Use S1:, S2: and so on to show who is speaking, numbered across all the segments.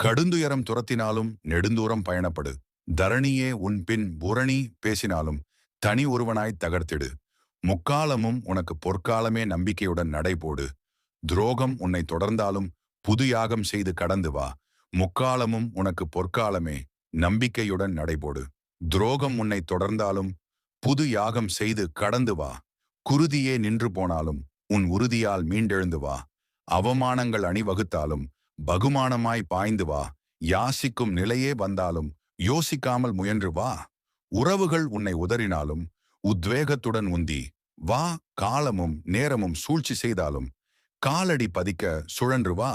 S1: கடுந்துயரம் துரத்தினாலும் நெடுந்தூரம் பயணப்படு. தரணியே உன் பின் புரணி பேசினாலும் தனி ஒருவனாய் தகர்த்திடு. முக்காலமும் உனக்கு பொற்காலமே நம்பிக்கையுடன் நடைபோடு. துரோகம் உன்னை தொடர்ந்தாலும் புது யாகம் செய்து கடந்து வா. முக்காலமும் உனக்கு பொற்காலமே நம்பிக்கையுடன் நடைபோடு. துரோகம் உன்னை தொடர்ந்தாலும் புது யாகம் செய்து கடந்து வா. குருதியே நின்று போனாலும் உன் உறுதியால் மீண்டெழுந்து வா. அவமானங்கள் அணிவகுத்தாலும் பகுமானமாய் பாய்ந்து வா. யாசிக்கும் நிலையே வந்தாலும் யோசிக்காமல் முயன்று வா. உறவுகள் உன்னை உதறினாலும் உத்வேகத்துடன் உந்தி வா. காலமும் நேரமும் சூழ்ச்சி செய்தாலும் காலடி பதிக்க சுழன்று வா.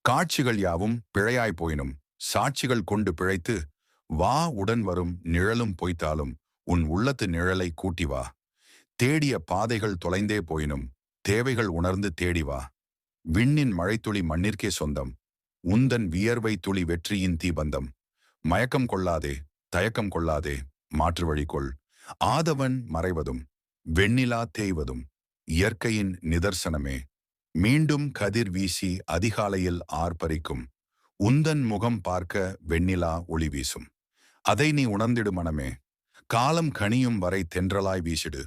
S1: காட்சிகள் யாவும் பிழையாய் போயினும் சாட்சிகள் கொண்டு பிழைத்து வா. உடன் வரும் நிழலும் பொய்த்தாலும் உன் உள்ளத்து நிழலை கூட்டி வா. தேடிய பாதைகள் தொலைந்தே போயினும் தேவைகள் உணர்ந்து தேடி வா. விண்ணின் மழைத்துளி மண்ணிற்கே சொந்தம். உந்தன் வியர்வை துளி வெற்றியின் தீபந்தம். மயக்கம் கொள்ளாதே, தயக்கம் கொள்ளாதே, மாற்று வழி கொள். ஆதவன் மறைவதும் வெண்ணிலா தேய்வதும் இயற்கையின் நிதர்சனமே. மீண்டும் கதிர் வீசி அதிகாலையில் ஆர்ப்பரிக்கும். உந்தன் முகம் பார்க்க வெண்ணிலா ஒளி வீசும். அதை நீ உணர்ந்திடு மனமே. காலம் கனியும் வரை தென்றலாய் வீசிடு.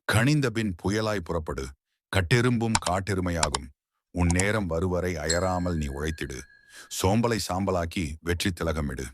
S1: கனிந்தபின் புயலாய் புறப்படு. கட்டெரும்பும் காட்டெருமையாகும். உன் நேரம் வருவரை அயராமல் நீ உழைத்திடு. சோம்பலை சாம்பலாக்கி வெற்றி திலகமிடு.